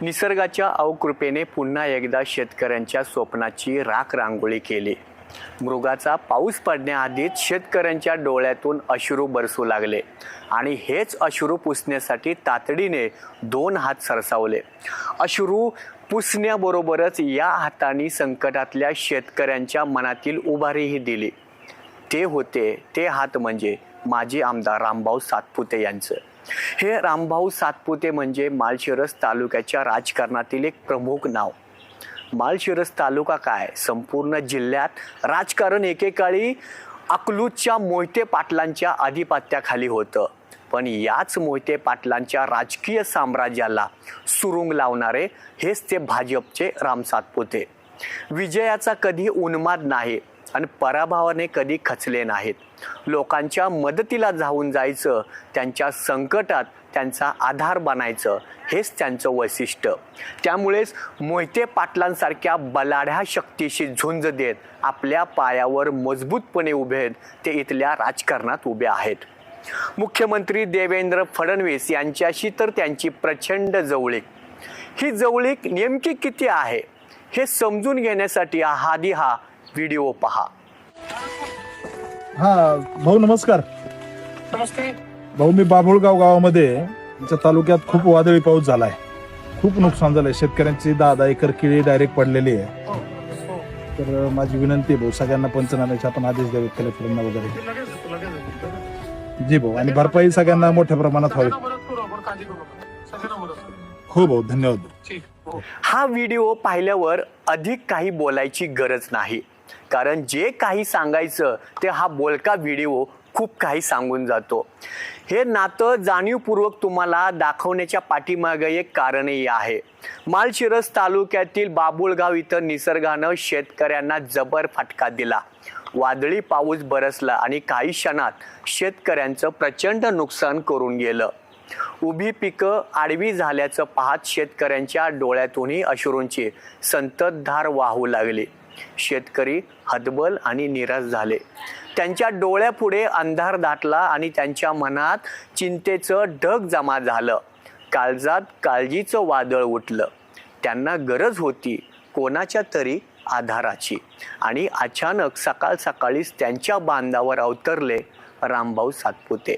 निसर्गाच्या अवकृपेने पुन्हा एकदा शेतकऱ्यांच्या स्वप्नाची राख रांगोळी केली। मृगाचा पाऊस पडण्याआधीच शेतकऱ्यांच्या डोळ्यातून अश्रू बरसू लागले आणि हेच अश्रू पुसण्यासाठी तातडीने 2 हात सरसावले। अश्रू पुसण्याबरोबरच या हातांनी संकटातल्या शेतकऱ्यांच्या मनातील उभारीही दिली। ते हात म्हणजे माजी आमदार रामभाऊ सातपुते यांचं। हे रामभाऊ सातपुते म्हणजे माळशिरस तालुक्याच्या राजकारणातील एक प्रमुख नाव। माळशिरस तालुका काय, संपूर्ण जिल्ह्यात राजकारण एकेकाळी अकलूजच्या मोहिते पाटलांच्या अधिपत्याखाली होतं, पण याच मोहिते पाटलांच्या राजकीय साम्राज्याला सुरुंग लावणारे हेच ते भाजपचे राम सातपुते। विजयाचा कधी उन्माद नाही आणि पराभवाने कधी खचले नाहीत। लोकांच्या मदतीला धावून जायचं, त्यांच्या संकटात त्यांचा आधार बनायचं, हेच त्यांचं वैशिष्ट्य। त्यामुळेच मोहिते पाटलांसारख्या बलाढ्या शक्तीशी झुंज देत आपल्या पायावर मजबूतपणे उभे ते इथल्या राजकारणात उभे आहेत। मुख्यमंत्री देवेंद्र फडणवीस यांच्याशी तर त्यांची प्रचंड जवळीक। ही जवळीक नेमकी किती आहे हे समजून घेण्यासाठी हा व्हिडिओ पहा। भाऊ नमस्कार। नमस्ते भाऊ, मी बाभुळगाव गावामध्ये आमच्या तालुक्यात खूप वादळी पाऊस झालाय, खूप नुकसान झालंय, शेतकऱ्यांची 10 एकर केळी डायरेक्ट पडलेली आहे। तर माझी विनंती आहे भाऊ, सगळ्यांना पंचनाम्याचे आपण आदेश द्यावेत कलेक्टरांना वगैरे। जी भाऊ, आणि भरपाई सगळ्यांना मोठ्या प्रमाणात व्हावी। हो भाऊ, धन्यवाद। हा व्हिडिओ पाहिल्यावर अधिक काही बोलायची गरज नाही, कारण जे काही सांगायचं ते हा बोलका व्हिडिओ खूप काही सांगून जातो। हे नातं जाणीवपूर्वक तुम्हाला दाखवण्याच्या पाठीमागे एक कारणही आहे। माळशिरस तालुक्यातील बाभुळगाव इथं निसर्गानं शेतकऱ्यांना जबर फटका दिला। वादळी पाऊस बरसला आणि काही क्षणात शेतकऱ्यांचं प्रचंड नुकसान करून गेलं। उभी पिकं आडवी झाल्याचं पाहत शेतकऱ्यांच्या डोळ्यातूनही अश्रूंची संततधार वाहू लागली। शेतकरी हतबल आणि निराश झाले। त्यांच्या डोळ्यापुढे अंधार दाटला आणि त्यांच्या मनात चिंतेचं ढग जमा झालं। काळजात काळजीचं वादळ उठलं। त्यांना गरज होती कोणाच्या तरी आधाराची, आणि अचानक सकाळीच त्यांच्या बांधावर अवतरले रामभाऊ सातपुते।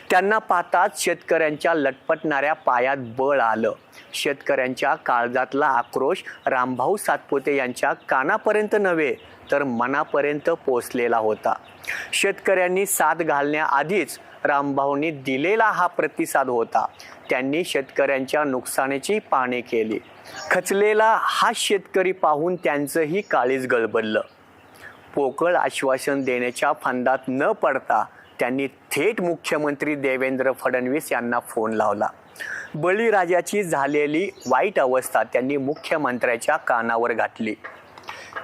त्यांना पाहताच शेतकऱ्यांच्या लटपटणाऱ्या पायात बळ आलं। शेतकऱ्यांच्या काळजातला आक्रोश रामभाऊ सातपुते यांच्या कानापर्यंत नव्हे तर मनापर्यंत पोचलेला होता। शेतकऱ्यांनी साथ घालण्याआधीच रामभाऊंनी दिलेला हा प्रतिसाद होता। त्यांनी शेतकऱ्यांच्या नुकसानीची पाहणी केली। खचलेला हा शेतकरी पाहून त्यांचंही काळीज गळबडलं। पोकळ आश्वासन देण्याच्या फंदात न पडता त्यांनी थेट मुख्यमंत्री देवेंद्र फडणवीस यांना फोन लावला। बळीराजाची झालेली वाईट अवस्था त्यांनी मुख्यमंत्र्याच्या कानावर घातली।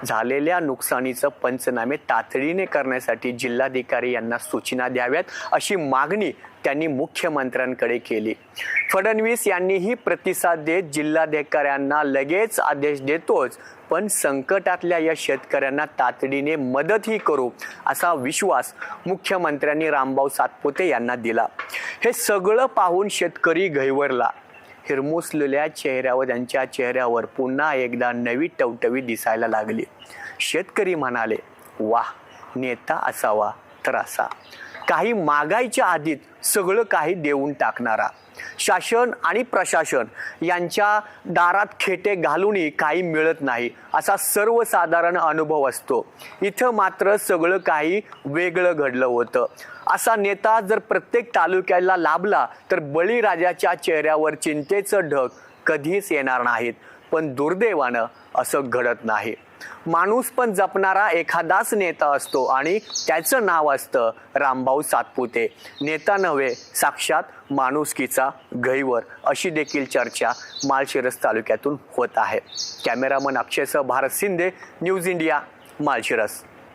झालेल्या नुकसानीचं पंचनामे तातडीने करण्यासाठी जिल्हाधिकारी यांना सूचना द्याव्यात अशी मागणी त्यांनी मुख्यमंत्र्यांकडे केली। फडणवीस यांनीही प्रतिसाद देत जिल्हाधिकाऱ्यांना लगेच आदेश देतोच, पण संकटातल्या या शेतकऱ्यांना तातडीने मदतही करू असा विश्वास मुख्यमंत्र्यांनी रामभाऊ सातपुते यांना दिला। हे सगळं पाहून शेतकरी घैवरला। हिरमुसलेल्या त्यांच्या चेहऱ्यावर पुन्हा एकदा नवी टवटवी दिसायला लागली। शेतकरी म्हणाले, वाह, नेता असावा तर असा, काही मागायच्या आधीच सगळं काही देऊन टाकणारा। शासन आणि प्रशासन यांच्या दारात खेटे घालूनही काही मिळत नाही असा सर्वसाधारण अनुभव असतो। इथं मात्र सगळं काही वेगळं घडलं होतं। असा नेता जर प्रत्येक तालुक्याला लाभला तर बळीराजाच्या चेहऱ्यावर चिंतेचं ढग कधीच येणार नाहीत, पण दुर्दैवानं असं घडत नाही। माणूस पण जपणारा एखादाच नेता असतो आणि त्याचं नाव असतं रामभाऊ सातपुते। नेता नव्हे, साक्षात माणुसकीचा गैवर, अशी देखील चर्चा माळशिरस तालुक्यातून होत आहे। कॅमेरामन अक्षयसह भारत शिंदे, न्यूज इंडिया, माळशिरस।